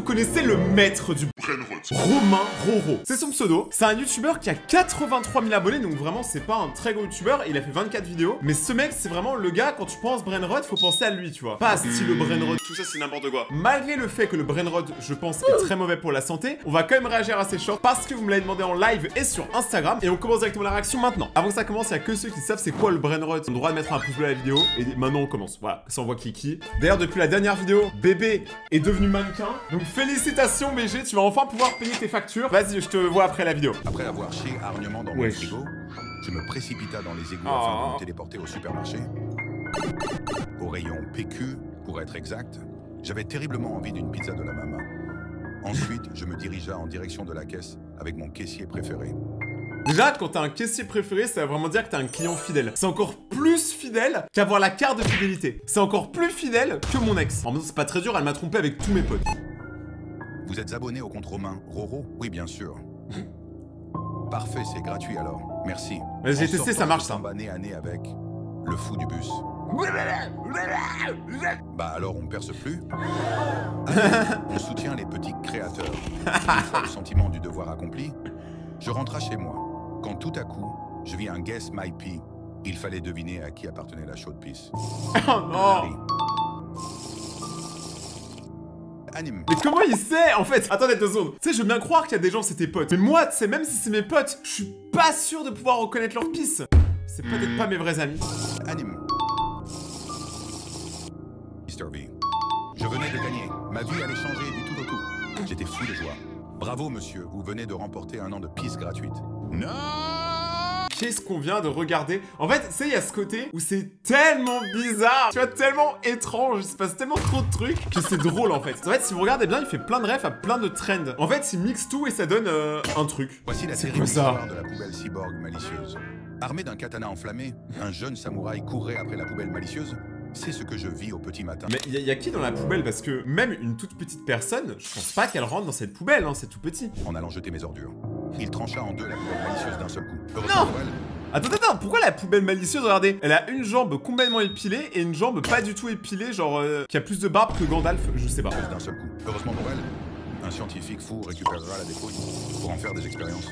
connaissez le maître du Brainrot, Romain Roro. C'est son pseudo. C'est un youtubeur qui a 83 000 abonnés, donc vraiment c'est pas un très gros youtubeur. Il a fait 24 vidéos. Mais ce mec, c'est vraiment le gars, quand tu penses Brainrot, faut penser à lui, tu vois. Pas à style Brainrot, tout ça c'est n'importe quoi. Malgré le fait que le Brainrot, je pense, est très mauvais pour la santé, on va quand même réagir à ces shorts parce que vous me l'avez demandé en live et sur Instagram. Et on commence directement la réaction maintenant. Avant que ça commence, il y a que ceux qui savent c'est quoi le Brainrot. On a le droit de mettre un pouce bleu à la vidéo. Et maintenant on commence. Voilà, ça on voit qui. D'ailleurs, depuis la dernière vidéo, bébé est devenu mannequin. Donc félicitations BG, tu vas enfin pouvoir payer tes factures. Vas-y, je te vois après la vidéo. Après avoir chié hargnement dans mon frigo, je me précipita dans les égouts afin de me téléporter au supermarché. Au rayon PQ, pour être exact, j'avais terriblement envie d'une pizza de la maman. Ensuite, je me dirigea en direction de la caisse avec mon caissier préféré. Déjà, quand t'as un caissier préféré, ça veut vraiment dire que t'as un client fidèle. C'est encore plus fidèle qu'avoir la carte de fidélité. C'est encore plus fidèle que mon ex. En même temps, c'est pas très dur, elle m'a trompé avec tous mes potes. Vous êtes abonné au compte Romain Roro? Oui, bien sûr. Parfait, c'est gratuit alors. Merci. J'ai testé, ça marche ça. Nez à nez avec le fou du bus. Bah alors on perce plus. On soutient les petits créateurs. Une fois le sentiment du devoir accompli, je rentrai chez moi. Quand tout à coup, je vis un Guess My Pee. Il fallait deviner à qui appartenait la chaude pisse. Oh non. Anime. Mais comment il sait en fait? Attendez 2 secondes. Tu sais, je veux bien croire qu'il y a des gens c'est tes potes. Mais moi, tu sais, même si c'est mes potes, je suis pas sûr de pouvoir reconnaître leur pisse. C'est peut-être pas mes vrais amis. Anime. Mr. V. Je venais de gagner. Ma vie allait changer du tout au tout. J'étais fou de joie. Bravo monsieur, vous venez de remporter un an de pisse gratuite. Non! Qu'est-ce qu'on vient de regarder? En fait, tu sais, il y a ce côté où c'est tellement bizarre, tu vois, tellement étrange, il se passe tellement trop de trucs que c'est drôle en fait. En fait, si vous regardez bien, il fait plein de refs à plein de trends. En fait, il mixe tout et ça donne un truc. Voici la terrible histoire de la poubelle cyborg malicieuse. Armé d'un katana enflammé, un jeune samouraï courait après la poubelle malicieuse. C'est ce que je vis au petit matin. Mais il y a qui dans la poubelle? Parce que même une toute petite personne, je pense pas qu'elle rentre dans cette poubelle, hein, c'est tout petit. En allant jeter mes ordures, il trancha en deux la poubelle malicieuse d'un seul coup. Non! Attends, pourquoi la poubelle malicieuse, regardez, elle a une jambe complètement épilée et une jambe pas du tout épilée, genre qui a plus de barbe que Gandalf, je sais pas. D'un seul coup. Heureusement pour elle, un scientifique fou récupérera la dépouille pour en faire des expériences.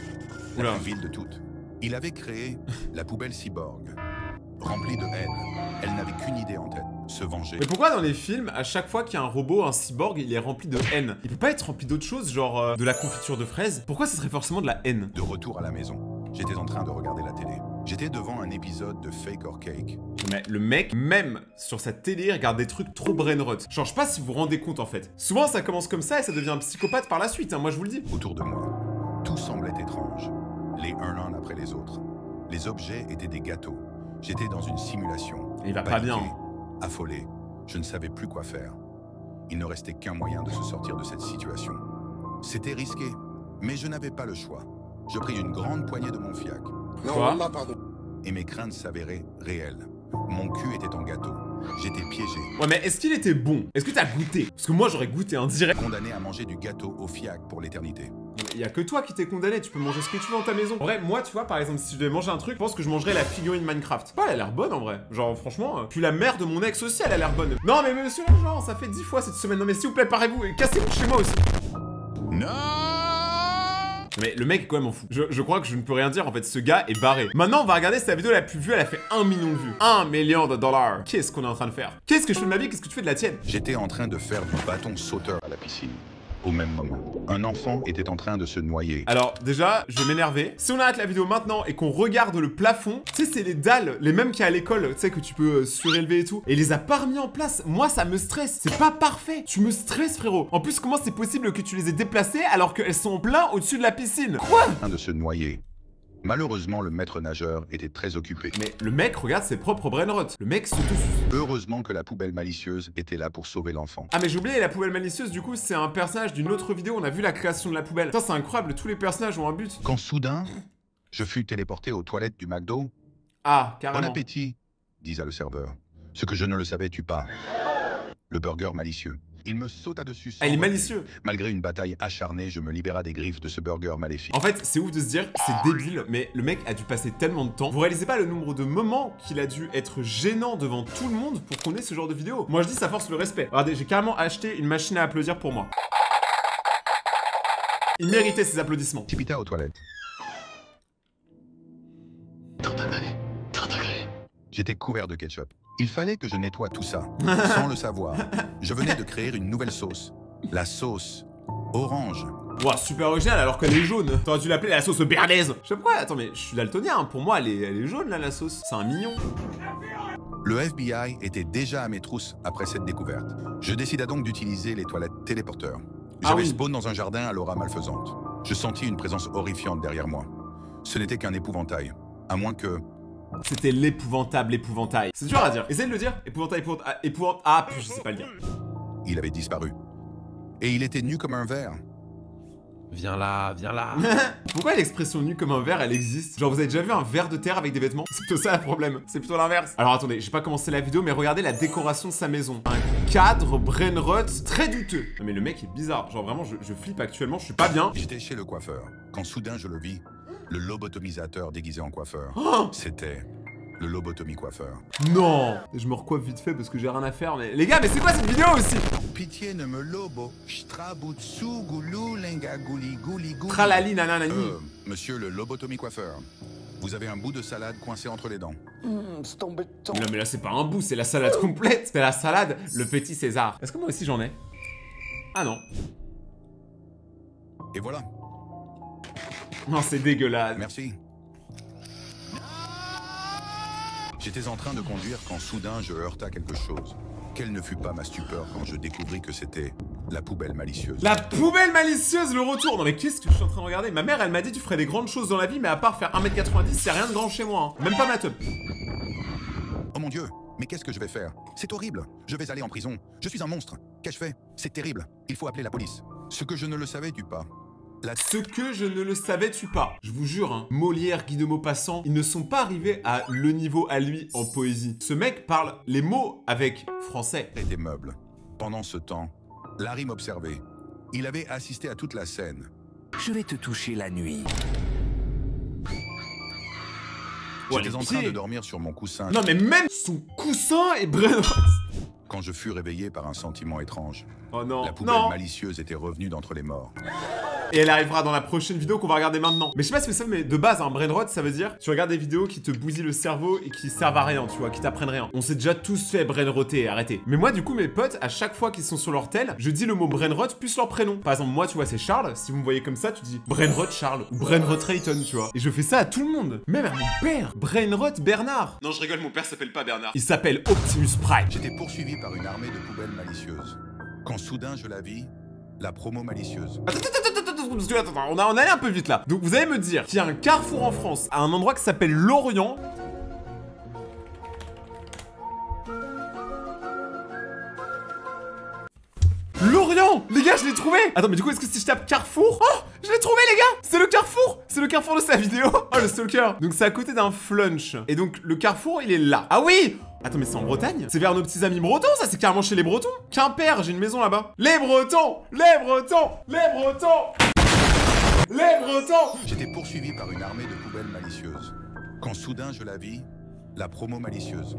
La plus vile de toutes. Il avait créé la poubelle cyborg, remplie de haine. Elle n'avait qu'une idée en tête, se venger. Mais pourquoi dans les films, à chaque fois qu'il y a un robot, un cyborg, il est rempli de haine? Il peut pas être rempli d'autre chose, genre de la confiture de fraises? Pourquoi ce serait forcément de la haine? De retour à la maison, j'étais en train de regarder la télé. J'étais devant un épisode de Fake or Cake. Mais le mec, même sur sa télé, il regarde des trucs trop brainrot. Genre, je sais pas si vous vous rendez compte en fait. Souvent, ça commence comme ça et ça devient un psychopathe par la suite, hein, moi je vous le dis. Autour de moi, tout semblait étrange. Les uns après les autres. Les objets étaient des gâteaux. J'étais dans une simulation. Et il va pas bien. Affolé, je ne savais plus quoi faire. Il ne restait qu'un moyen de se sortir de cette situation. C'était risqué, mais je n'avais pas le choix. Je pris une grande poignée de mon fiac. Quoi? Et mes craintes s'avéraient réelles. Mon cul était en gâteau. J'étais piégé. Ouais, mais est-ce qu'il était bon? Est-ce que t'as goûté? Parce que moi, j'aurais goûté un direct. Condamné à manger du gâteau au fiac pour l'éternité. Il y a que toi qui t'es condamné, tu peux manger ce que tu veux dans ta maison. En vrai, moi, tu vois, par exemple, si je devais manger un truc, je pense que je mangerais la figurine Minecraft. Elle a l'air bonne en vrai. Genre, franchement, puis la mère de mon ex aussi, elle a l'air bonne. Non, mais monsieur, genre, ça fait 10 fois cette semaine. Non, mais s'il vous plaît, parez-vous et cassez-vous chez moi aussi. Non! Mais le mec est quand même en fou. Je crois que je ne peux rien dire, en fait, ce gars est barré. Maintenant, on va regarder sa vidéo la plus vue, elle a fait 1 million de vues. 1 million de dollars. Qu'est-ce qu'on est en train de faire? Qu'est-ce que je fais de ma vie? Qu'est-ce que tu fais de la tienne? J'étais en train de faire du bâton sauteur à la piscine. Au même moment, un enfant était en train de se noyer. Alors, déjà, je vais m'énerver. Si on arrête la vidéo maintenant et qu'on regarde le plafond, tu sais, c'est les dalles, les mêmes qu'il y a à l'école, tu sais, que tu peux surélever et tout. Et il les a pas remis en place. Moi, ça me stresse. C'est pas parfait. Tu me stresses, frérot. En plus, comment c'est possible que tu les aies déplacées alors qu'elles sont plein au-dessus de la piscine? Quoi? En train de se noyer. Malheureusement, le maître nageur était très occupé. Mais le mec regarde ses propres brainrot. Le mec s'autosuce. Heureusement que la poubelle malicieuse était là pour sauver l'enfant. Ah mais j'ai oublié, la poubelle malicieuse, du coup, c'est un personnage d'une autre vidéo. On a vu la création de la poubelle. Ça, c'est incroyable. Tous les personnages ont un but. Quand soudain, je fus téléporté aux toilettes du McDo. Ah, carrément. Bon appétit, disa le serveur. Ce que je ne le savais-tu pas. Le burger malicieux. Il me sauta dessus. Ah, il est malicieux. Malgré une bataille acharnée, je me libéra des griffes de ce burger maléfique. En fait, c'est ouf de se dire, c'est débile, mais le mec a dû passer tellement de temps. Vous réalisez pas le nombre de moments qu'il a dû être gênant devant tout le monde pour qu'on ait ce genre de vidéo. Moi, je dis, ça force le respect. Regardez, j'ai carrément acheté une machine à applaudir pour moi. Il méritait ces applaudissements. Précipita aux toilettes. J'étais couvert de ketchup. Il fallait que je nettoie tout ça, sans le savoir. Je venais de créer une nouvelle sauce. La sauce orange. Ouah, super original alors qu'elle est jaune. T'aurais dû l'appeler la sauce béarnaise. Je sais pas pourquoi, attends mais je suis daltonien, hein. Pour moi elle est jaune là la sauce. C'est un mignon. Le FBI était déjà à mes trousses après cette découverte. Je décida donc d'utiliser les toilettes téléporteurs. J'avais spawn dans un jardin à l'aura malfaisante. Je sentis une présence horrifiante derrière moi. Ce n'était qu'un épouvantail, à moins que... C'était l'épouvantable épouvantail. C'est dur à dire. Essaye de le dire. Épouvantail, épouvantable. Ah, puis je sais pas le dire. Il avait disparu. Et il était nu comme un verre. Viens là, viens là. Pourquoi l'expression nu comme un verre, elle existe? Genre, vous avez déjà vu un verre de terre avec des vêtements? C'est plutôt ça le problème. C'est plutôt l'inverse. Alors attendez, j'ai pas commencé la vidéo, mais regardez la décoration de sa maison. Un cadre brainrot très douteux. Non mais le mec est bizarre. Genre vraiment, je flippe actuellement, je suis pas bien. J'étais chez le coiffeur, quand soudain je le vis. Le lobotomisateur déguisé en coiffeur. Oh, c'était le lobotomie-coiffeur. non. Je me recoiffe vite fait parce que j'ai rien à faire, mais... Les gars, mais c'est quoi cette vidéo aussi? Pitié ne me lobo. Tralali nananani. Monsieur le lobotomie-coiffeur, vous avez un bout de salade coincé entre les dents. C'est embêtant. Non mais là c'est pas un bout, c'est la salade complète. C'est la salade, le petit César. Est-ce que moi aussi j'en ai? Ah non. Et voilà. Non, c'est dégueulasse. Merci. J'étais en train de conduire quand soudain je heurta quelque chose. Quelle ne fut pas ma stupeur quand je découvris que c'était la poubelle malicieuse. La poubelle malicieuse, le retour. Non mais qu'est-ce que je suis en train de regarder? Ma mère, elle m'a dit tu ferais des grandes choses dans la vie, mais à part faire 1m90, c'est rien de grand chez moi. Hein. Même pas ma teub. Oh mon Dieu, mais qu'est-ce que je vais faire? C'est horrible. Je vais aller en prison. Je suis un monstre. Qu'ai-je fait? C'est terrible. Il faut appeler la police. Ce que je ne le savais-tu pas. Ce que je ne le savais-tu pas. Je vous jure, hein, Molière, Guy de Maupassant, ils ne sont pas arrivés à le niveau à lui en poésie. Ce mec parle les mots avec français. Était meuble. Pendant ce temps, Larry m'observait. Il avait assisté à toute la scène. Je vais te toucher la nuit. J'étais en train de dormir sur mon coussin. Non mais même son coussin est brainrot. Quand je fus réveillé par un sentiment étrange. Oh non. La poubelle malicieuse était revenue d'entre les morts. Et elle arrivera dans la prochaine vidéo qu'on va regarder maintenant. Mais je sais pas si c'est ça, mais de base, un brainrot, ça veut dire tu regardes des vidéos qui te bousillent le cerveau et qui servent à rien, tu vois, qui t'apprennent rien. On s'est déjà tous fait brainroter, arrêtez. Mais moi, du coup, mes potes, à chaque fois qu'ils sont sur leur tel, je dis le mot brainrot plus leur prénom. Par exemple, moi, tu vois, c'est Charles. Si vous me voyez comme ça, tu dis brainrot Charles ou brainrot Rayton, tu vois. Et je fais ça à tout le monde. Même à mon père. Brainrot Bernard. Non, je rigole, mon père s'appelle pas Bernard. Il s'appelle Optimus Prime. J'étais poursuivi par une armée de poubelles malicieuses. Quand soudain je la vis, la promo malicieuse. Attends, on allait un peu vite là. Donc vous allez me dire qu'il y a un carrefour en France, à un endroit qui s'appelle Lorient. Lorient! Les gars, je l'ai trouvé! Attends, mais du coup, est-ce que si je tape Carrefour... Oh! Je l'ai trouvé, les gars! C'est le Carrefour! C'est le Carrefour de sa vidéo! Oh, le stalker! Donc, c'est à côté d'un flunch. Et donc, le Carrefour, il est là. Ah oui! Attends, mais c'est en Bretagne? C'est vers nos petits amis bretons, ça? C'est carrément chez les Bretons? Quimper, j'ai une maison là-bas. Les Bretons! Les Bretons! Les Bretons! Les Bretons! J'étais poursuivi par une armée de poubelles malicieuses. Quand soudain je la vis, la promo malicieuse.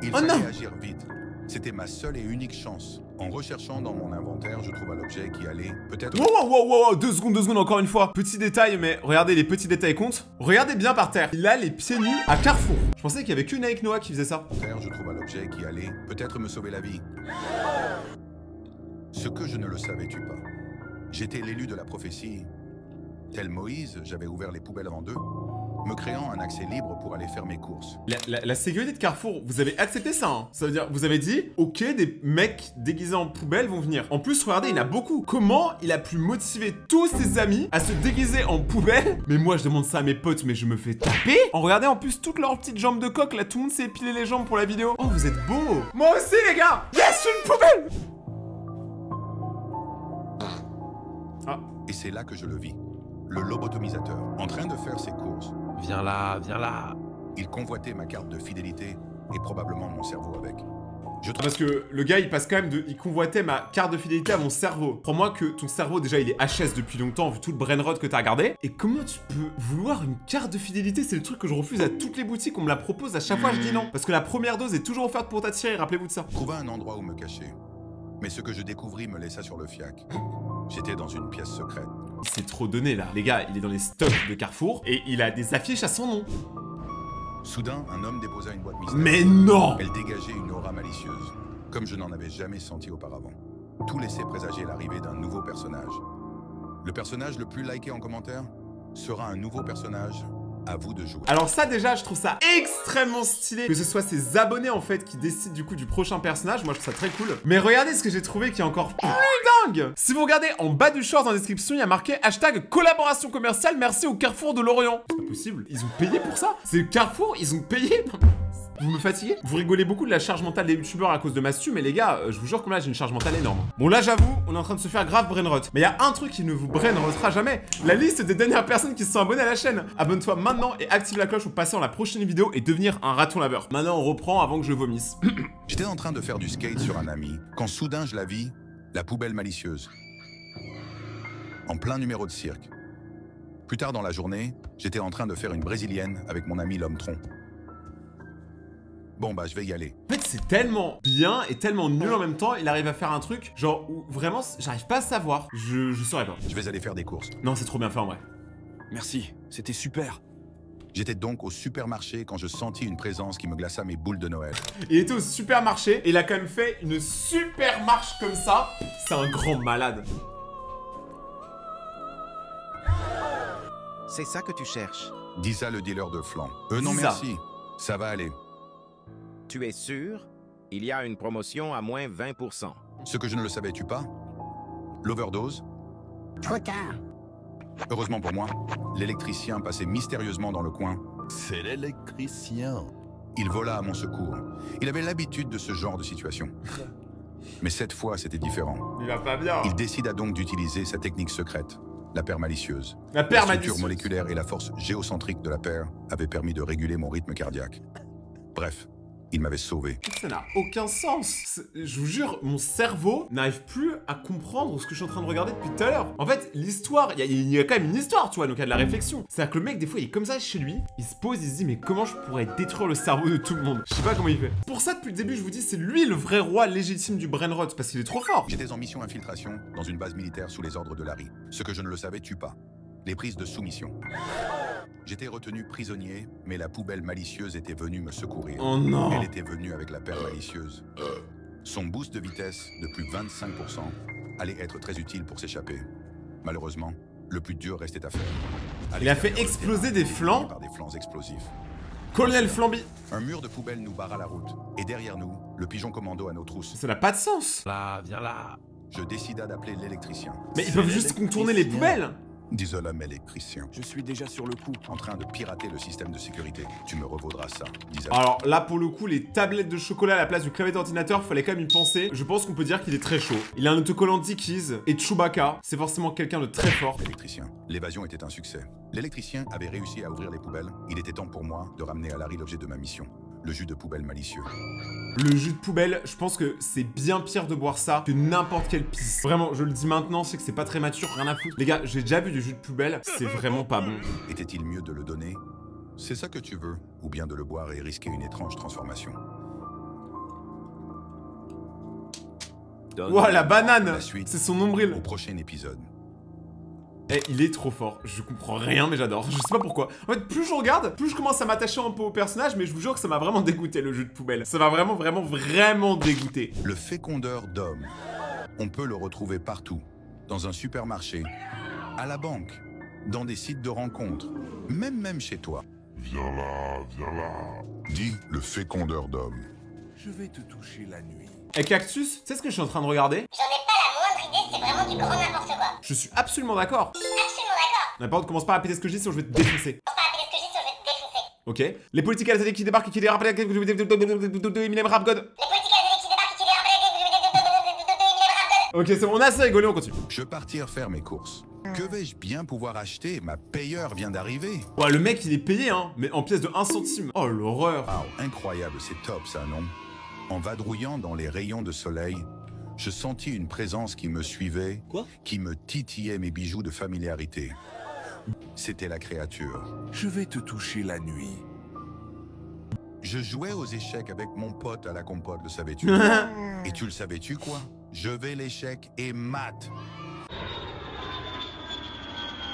Il fallait agir vite. C'était ma seule et unique chance. En recherchant dans mon inventaire, je trouva l'objet qui allait peut-être... Wow, 2 secondes, encore une fois. Petit détail, mais regardez, les petits détails comptent. Regardez bien par terre. Il a les pieds nus à Carrefour. Je pensais qu'il y avait qu'une avec Noah qui faisait ça. Je trouva l'objet qui allait peut-être me sauver la vie. Ce que je ne le savais-tu pas. J'étais l'élu de la prophétie. Tel Moïse, j'avais ouvert les poubelles avant d'eux, me créant un accès libre pour aller faire mes courses. La sécurité de Carrefour, vous avez accepté ça, hein? Ça veut dire, vous avez dit, ok, des mecs déguisés en poubelle vont venir. En plus, regardez, il y en a beaucoup. Comment il a pu motiver tous ses amis à se déguiser en poubelle? Mais moi, je demande ça à mes potes, mais je me fais taper. En regardant en plus toutes leurs petites jambes de coq, là, tout le monde s'est épilé les jambes pour la vidéo. Oh, vous êtes beaux. Moi aussi, les gars. Yes, une poubelle. Ah. Et c'est là que je le vis. Le lobotomisateur, en train de faire ses courses. Viens là, viens là. Il convoitait ma carte de fidélité et probablement mon cerveau avec. Parce que le gars, il passe quand même de... Il convoitait ma carte de fidélité à mon cerveau. Crois-moi que ton cerveau, déjà, il est HS depuis longtemps, vu tout le brainrot que t'as regardé. Et comment tu peux vouloir une carte de fidélité? C'est le truc que je refuse à toutes les boutiques. On me la propose à chaque fois, je dis non. Parce que la première dose est toujours offerte pour t'attirer, rappelez-vous de ça. Trouva un endroit où me cacher. Mais ce que je découvris me laissa sur le fiac. J'étais dans une pièce secrète. C'est trop donné là. Les gars, il est dans les stocks de Carrefour et il a des affiches à son nom. Soudain, un homme déposa une boîte mystère. Mais non! Elle dégageait une aura malicieuse, comme je n'en avais jamais senti auparavant. Tout laissait présager l'arrivée d'un nouveau personnage. Le personnage le plus liké en commentaire sera un nouveau personnage. À vous de jouer. Alors ça déjà, je trouve ça extrêmement stylé que ce soit ses abonnés en fait qui décident du coup du prochain personnage. Moi je trouve ça très cool. Mais regardez ce que j'ai trouvé qui est encore plus dingue. Si vous regardez en bas du short en description, il y a marqué hashtag collaboration commerciale, merci au Carrefour de Lorient. C'est pas possible. Ils ont payé pour ça? C'est le Carrefour, ils ont payé? Vous me fatiguez? Vous rigolez beaucoup de la charge mentale des youtubeurs à cause de Mastu, mais les gars, je vous jure que là j'ai une charge mentale énorme. Bon là j'avoue, on est en train de se faire grave brainrot. Mais il y a un truc qui ne vous brainrotera jamais. La liste des dernières personnes qui se sont abonnées à la chaîne. Abonne-toi maintenant et active la cloche pour passer dans la prochaine vidéo et devenir un raton laveur. Maintenant on reprend avant que je vomisse. J'étais en train de faire du skate sur un ami, quand soudain je la vis, la poubelle malicieuse. En plein numéro de cirque. Plus tard dans la journée, j'étais en train de faire une brésilienne avec mon ami l'homme tronc. Bon bah je vais y aller. En fait c'est tellement bien et tellement nul en même temps, il arrive à faire un truc genre où vraiment j'arrive pas à savoir. Je saurais pas. Je vais aller faire des courses. Non c'est trop bien fait en vrai. Merci, c'était super. J'étais donc au supermarché quand je sentis une présence qui me glaça mes boules de Noël. Il était au supermarché et il a quand même fait une super marche comme ça. C'est un grand malade. C'est ça que tu cherches. Dis ça le dealer de flan. Non Dis ça. merci, ça va aller. Tu es sûr? Il y a une promotion à moins 20%. Ce que je ne le savais-tu pas? L'overdose? Trop tard. Heureusement pour moi, l'électricien passait mystérieusement dans le coin. C'est l'électricien. Il vola à mon secours. Il avait l'habitude de ce genre de situation. Mais cette fois, c'était différent. Il va pas bien. Il décida donc d'utiliser sa technique secrète, la paire malicieuse. La paire structure malicieuse. moléculaire et la force géocentrique de la paire avaient permis de réguler mon rythme cardiaque. Bref, il m'avait sauvé. Ça n'a aucun sens. Je vous jure, mon cerveau n'arrive plus à comprendre ce que je suis en train de regarder depuis tout à l'heure. En fait, l'histoire, il y a quand même une histoire, tu vois, donc il y a de la réflexion. C'est-à-dire que le mec, des fois, il est comme ça chez lui, il se pose, il se dit, mais comment je pourrais détruire le cerveau de tout le monde? Je sais pas comment il fait. Pour ça, depuis le début, je vous dis, c'est lui le vrai roi légitime du brainrot, parce qu'il est trop fort. J'étais en mission infiltration dans une base militaire sous les ordres de Larry. Ce que je ne le savais, tue pas. Les prises de soumission. J'étais retenu prisonnier, mais la poubelle malicieuse était venue me secourir. Oh non. Elle était venue avec la paire malicieuse. Son boost de vitesse de plus 25% allait être très utile pour s'échapper. Malheureusement, le plus dur restait à faire. Il a fait exploser des flancs. Par des flancs explosifs. Colonel Flamby. Un mur de poubelle nous barra la route, et derrière nous, le pigeon commando à nos trousses. Ça n'a pas de sens. Là, viens là. Je décida d'appeler l'électricien. Mais ils peuvent juste contourner les poubelles. Dis-le, électricien. Je suis déjà sur le coup. En train de pirater le système de sécurité. Tu me revaudras ça, dis-le. Alors là pour le coup les tablettes de chocolat à la place du clavier d'ordinateur, fallait quand même y penser. Je pense qu'on peut dire qu'il est très chaud. Il a un autocollant Dickies et Chewbacca, c'est forcément quelqu'un de très fort. L'électricien. L'évasion était un succès. L'électricien avait réussi à ouvrir les poubelles. Il était temps pour moi de ramener à Larry l'objet de ma mission. Le jus de poubelle malicieux. Le jus de poubelle, je pense que c'est bien pire de boire ça que n'importe quelle pisse. Vraiment, je le dis maintenant, je sais que c'est pas très mature, rien à foutre. Les gars, j'ai déjà bu du jus de poubelle, c'est vraiment pas bon. Était-il mieux de le donner? C'est ça que tu veux? Ou bien de le boire et risquer une étrange transformation? Ouah, la banane! La suite. C'est son nombril. Au prochain épisode. Eh, il est trop fort. Je comprends rien, mais j'adore. Je sais pas pourquoi. En fait, plus je regarde, plus je commence à m'attacher un peu au personnage, mais je vous jure que ça m'a vraiment dégoûté, le jeu de poubelle. Ça m'a vraiment dégoûté. Le fécondeur d'hommes. On peut le retrouver partout. Dans un supermarché, à la banque, dans des sites de rencontres, même chez toi. Viens là, viens là. Dis le fécondeur d'hommes. Je vais te toucher la nuit. Eh, Cactus, tu sais ce que je suis en train de regarder? J'en ai pas la moindre idée, c'est vraiment du grand n'importe quoi. Je suis absolument d'accord. Absolument d'accord. Mais par contre, commence pas à répéter ce que je dis, sinon je vais te défoncer. Faut pas appeler ce que je dis, sinon je vais te défoncer. Ok. Les politiques à la télé qui débarquent et qui dérapent. Eminem Rap God. Les politiques à la télé qui débarquent et qui dérapent. Ok, c'est bon, on a assez rigolé, on continue. Je partir faire mes courses. Que vais-je bien pouvoir acheter? Ma payeur vient d'arriver. Ouais, le mec, il est payé, hein, mais en pièces de 1 centime. Oh, l'horreur. Wow, incroyable, c'est top ça, non? En vadrouillant dans les rayons de soleil, je sentis une présence qui me suivait, qui me titillait mes bijoux de familiarité. C'était la créature. Je vais te toucher la nuit. Je jouais aux échecs avec mon pote à la compote, le savais-tu? Et tu le savais-tu quoi? Je vais l'échec et mat.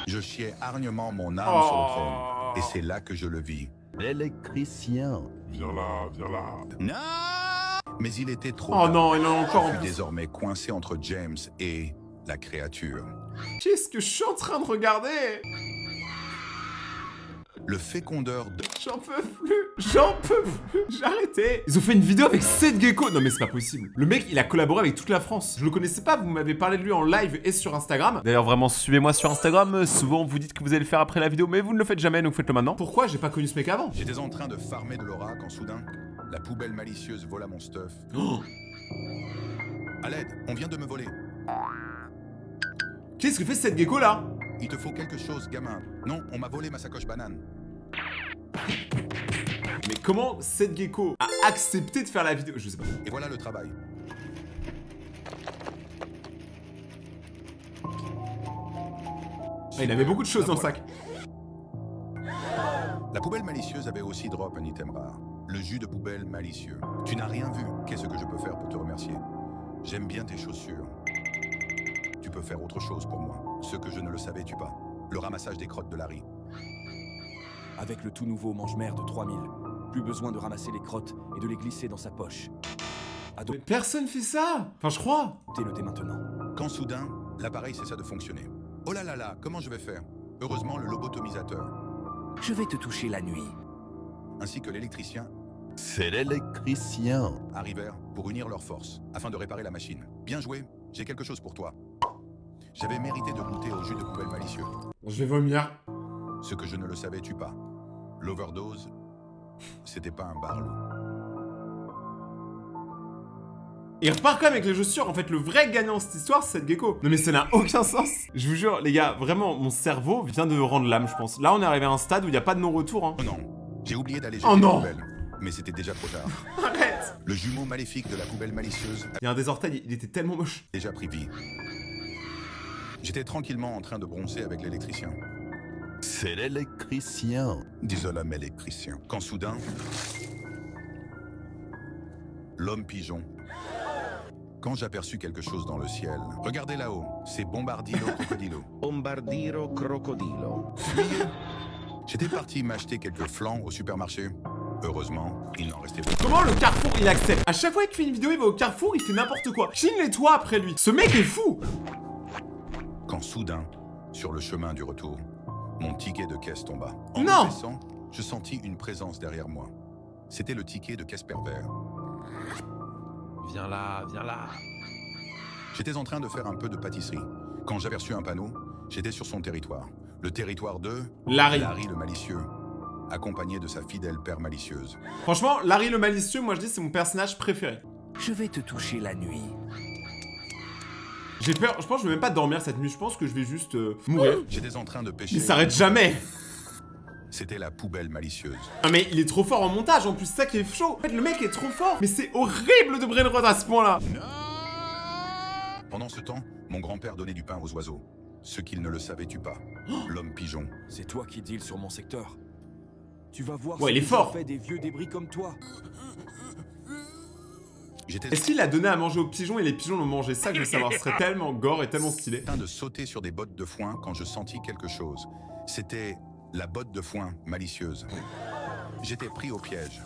Je chiais hargnement mon âme sur le trône. Et c'est là que je le vis. L'électricien. Viens là, viens là. Non! Mais il était trop Oh tard. non, il en a encore Je en fus plus. désormais coincé entre James et la créature. Qu'est-ce que je suis en train de regarder? Le fécondeur de... J'en peux plus. J'en peux plus. J'ai arrêté. Ils ont fait une vidéo avec 7 geckos. Non mais c'est pas possible. Le mec, il a collaboré avec toute la France. Je le connaissais pas, vous m'avez parlé de lui en live et sur Instagram. D'ailleurs, vraiment, suivez-moi sur Instagram. Souvent, vous dites que vous allez le faire après la vidéo, mais vous ne le faites jamais, donc faites-le maintenant. Pourquoi j'ai pas connu ce mec avant? J'étais en train de farmer de l'aura quand soudain, la poubelle malicieuse vola mon stuff. Oh. À l'aide, on vient de me voler. Qu'est-ce que fait cette gecko là? Il te faut quelque chose, gamin. Non, on m'a volé ma sacoche banane. Mais comment cette gecko a accepté de faire la vidéo? Je sais pas. Et voilà le travail. Ah, il avait beaucoup de choses dans le sac. La poubelle malicieuse avait aussi drop un item rare. Le jus de poubelle malicieux. Tu n'as rien vu. Qu'est-ce que je peux faire pour te remercier? J'aime bien tes chaussures. Tu peux faire autre chose pour moi. Ce que je ne le savais-tu pas. Le ramassage des crottes de Larry. Avec le tout nouveau mange-mer de 3000, plus besoin de ramasser les crottes et de les glisser dans sa poche. Mais personne fait ça. Enfin, je crois. Adoptez-le dès maintenant. Quand soudain, l'appareil cessa de fonctionner. Oh là là là, comment je vais faire? Heureusement, le lobotomisateur, Je vais te toucher la nuit. ainsi que l'électricien, C'est l'électricien. arrivèrent pour unir leurs forces, afin de réparer la machine. Bien joué, j'ai quelque chose pour toi. J'avais mérité de goûter au jus de poubelle malicieux. Je vais vomir. Ce que je ne le savais-tu pas. L'overdose, c'était pas un barlot. Il repart quand même avec les chaussures. En fait, le vrai gagnant de cette histoire, c'est cette gecko. Non mais ça n'a aucun sens. Je vous jure, les gars, vraiment, mon cerveau vient de rendre l'âme, je pense. Là, on est arrivé à un stade où il n'y a pas de non-retour. Hein. Oh non, j'ai oublié d'aller Oh jeter non. la poubelle. Mais c'était déjà trop tard. Arrête. Le jumeau maléfique de la poubelle malicieuse a Il y a un des orteils, il était tellement moche. déjà pris vie. J'étais tranquillement en train de bronzer avec l'électricien. C'est l'électricien. Disait l'homme électricien. Quand soudain, l'homme pigeon. Quand j'aperçus quelque chose dans le ciel, regardez là-haut, c'est Bombardilo Crocodilo. Bombardiro crocodilo. J'étais parti m'acheter quelques flancs au supermarché. Heureusement, il n'en restait pas. Comment le Carrefour, il accepte? À chaque fois qu'il fait une vidéo, il va au Carrefour, il fait n'importe quoi. Chine les toits après lui. Ce mec est fou. Quand soudain, sur le chemin du retour, mon ticket de caisse tomba. En Non. me baissant, je sentis une présence derrière moi. C'était le ticket de caisse pervers. Viens là, viens là. J'étais en train de faire un peu de pâtisserie. Quand j'aperçus un panneau, j'étais sur son territoire. Le territoire de... Larry. Larry le malicieux, accompagné de sa fidèle père malicieuse. Franchement, Larry le malicieux, moi je dis, c'est mon personnage préféré. Je vais te toucher la nuit. J'ai peur, je pense que je vais même pas dormir cette nuit, je pense que je vais juste mourir. J'étais en train de pêcher... Il s'arrête jamais. C'était la poubelle malicieuse. Ah mais il est trop fort en montage, en plus ça qui est chaud. En fait, le mec est trop fort. Mais c'est horrible de brainrot à ce point-là. Pendant ce temps, mon grand-père donnait du pain aux oiseaux. Ce qu'il ne le savait-tu pas. L'homme pigeon. C'est toi qui deals sur mon secteur. Tu vas voir Ouais, ce il est que fort. fait des vieux débris comme toi. J'étais Est-ce qu'il a donné à manger aux pigeons et les pigeons l'ont mangé? Ça que je veux savoir, ce serait tellement gore et tellement stylé. en train de sauter sur des bottes de foin quand je sentis quelque chose. C'était la botte de foin malicieuse. J'étais pris au piège.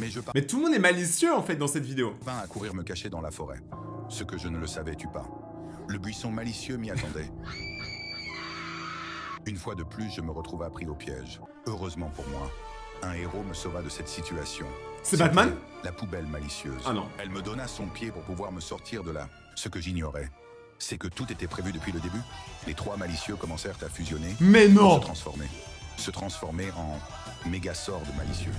Mais je Mais tout le monde est malicieux en fait dans cette vidéo. parvins à courir me cacher dans la forêt. Ce que je ne le savais-tu pas. Le buisson malicieux m'y attendait. Une fois de plus, je me retrouva pris au piège. Heureusement pour moi, un héros me sauva de cette situation. C'est Batman? La poubelle malicieuse. Ah non. Elle me donna son pied pour pouvoir me sortir de là. Ce que j'ignorais, c'est que tout était prévu depuis le début. Les trois malicieux commencèrent à fusionner. Mais Pour non. se transformer en mégasord malicieux.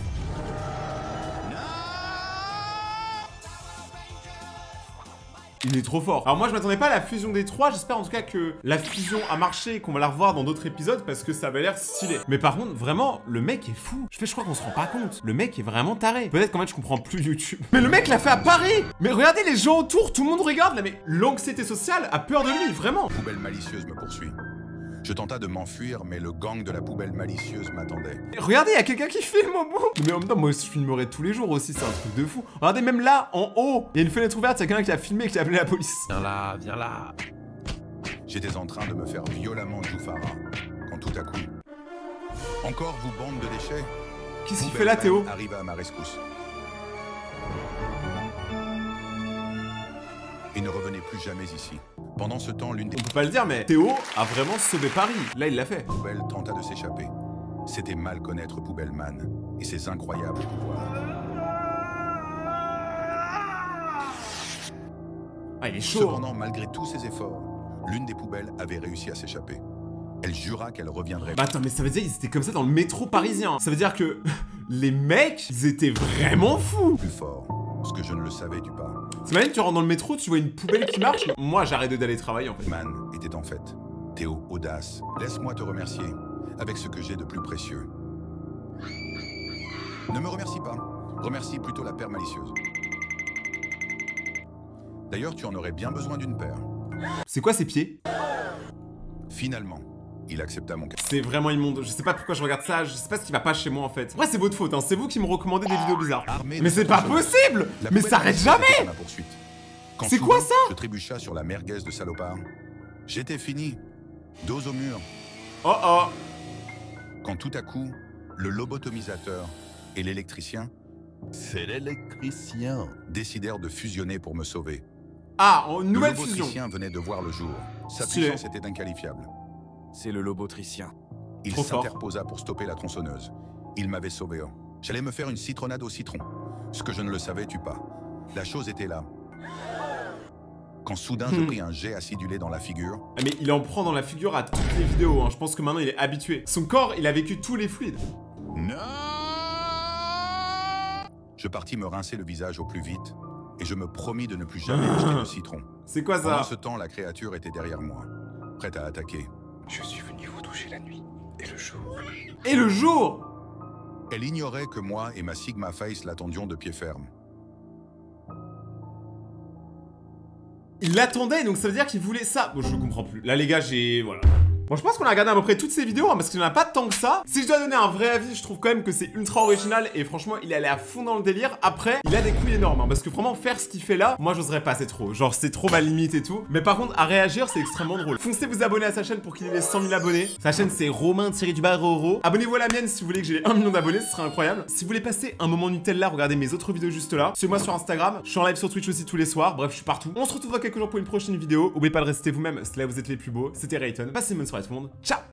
Il est trop fort. Alors moi je m'attendais pas à la fusion des trois, j'espère en tout cas que la fusion a marché et qu'on va la revoir dans d'autres épisodes parce que ça avait l'air stylé. Mais par contre, vraiment, le mec est fou. Je crois qu'on se rend pas compte. Le mec est vraiment taré. Peut-être qu'en fait je comprends plus YouTube. Mais le mec l'a fait à Paris. Mais regardez les gens autour, tout le monde regarde là, mais l'anxiété sociale a peur de lui, vraiment. La poubelle malicieuse me poursuit. Je tenta de m'enfuir, mais le gang de la poubelle malicieuse m'attendait. Et regardez, il y a quelqu'un qui filme au bout. Mais en même temps, moi je filmerais tous les jours aussi, c'est un truc de fou. Regardez, même là, en haut, il y a une fenêtre ouverte, il y a quelqu'un qui a filmé et qui a appelé la police. Viens là, viens là. J'étais en train de me faire violemment Jufara, quand tout à coup... Encore vous, bande de déchets? Qu'est-ce qu'il fait là, Théo? Arrive à ma rescousse. Et ne revenez plus jamais ici. Pendant ce temps, l'une des... On peut pas le dire, mais Théo a vraiment sauvé Paris. Là, il l'a fait. poubelles tenta de s'échapper. C'était mal connaître Poubelleman et ses incroyables pouvoirs. Ah, il est chaud. Cependant, malgré tous ses efforts, l'une des poubelles avait réussi à s'échapper. Elle jura qu'elle reviendrait. Bah attends, mais ça veut dire qu'ils étaient comme ça dans le métro parisien. Ça veut dire que les mecs, ils étaient vraiment fous. Plus fort, ce que je ne le savais du pas. C'est malin que tu rentres dans le métro, tu vois une poubelle qui marche. Moi, j'arrête d'aller travailler en fait. Man était en fait Théo Audace. Laisse-moi te remercier avec ce que j'ai de plus précieux. Ne me remercie pas. Remercie plutôt la paire malicieuse. D'ailleurs, tu en aurais bien besoin d'une paire. C'est quoi ces pieds? Finalement, il accepta mon cas. C'est vraiment immonde. Je sais pas pourquoi je regarde ça. Je sais pas ce qui va pas chez moi en fait. Ouais, c'est votre faute. Hein. C'est vous qui me recommandez des vidéos bizarres. Mais c'est pas possible. Mais ça arrête jamais. C'est quoi ça? Je trébucha sur la merguez de salopard. J'étais fini. Dos au mur. Oh oh. Quand tout à coup, le lobotomisateur et l'électricien... C'est l'électricien. ...décidèrent de fusionner pour me sauver. Ah, en nouvelle le fusion. lobotricien venait de voir le jour. Sa Stylé. puissance était inqualifiable. C'est le lobotricien. Il Trop fort. s'interposa pour stopper la tronçonneuse. Il m'avait sauvé. J'allais me faire une citronnade au citron. Ce que je ne le savais, tu pas. La chose était là. Quand soudain je pris un jet acidulé dans la figure. Ah, mais il en prend dans la figure à toutes les vidéos. Hein. Je pense que maintenant il est habitué. Son corps, il a vécu tous les fluides. Non! Je partis me rincer le visage au plus vite et je me promis de ne plus jamais acheter de citron. C'est quoi Pendant ça? ce temps, la créature était derrière moi, prête à attaquer. Je suis venu vous toucher la nuit et le jour. Et le jour? Elle ignorait que moi et ma Sigma Face l'attendions de pied ferme. Il l'attendait, donc ça veut dire qu'il voulait ça. Bon, je comprends plus. Là, les gars, j'ai... Voilà. Bon, je pense qu'on a regardé à peu près toutes ces vidéos, hein, parce qu'il n'y en a pas tant que ça. Si je dois donner un vrai avis, je trouve quand même que c'est ultra original, et franchement, il est allé à fond dans le délire. Après, il a des couilles énormes, hein, parce que vraiment, faire ce qu'il fait là, moi, j'oserais pas, c'est trop. Genre, c'est trop ma limite et tout. Mais par contre, à réagir, c'est extrêmement drôle. Foncez vous abonner à sa chaîne pour qu'il ait les 100 000 abonnés. Sa chaîne, c'est Romain-Roro. Abonnez-vous à la mienne si vous voulez que j'ai les 1 million d'abonnés, ce serait incroyable. Si vous voulez passer un moment Nutella, regardez mes autres vidéos juste là. Suivez-moi sur Instagram, je suis en live sur Twitch aussi tous les soirs. Bref, je suis partout. On se retrouve dans quelques jours pour une prochaine vidéo. N'oubliez pas de rester vous-même, c'est là où vous êtes les plus beaux. C'était Rayton. Passez une bonne soirée tout le monde. Ciao!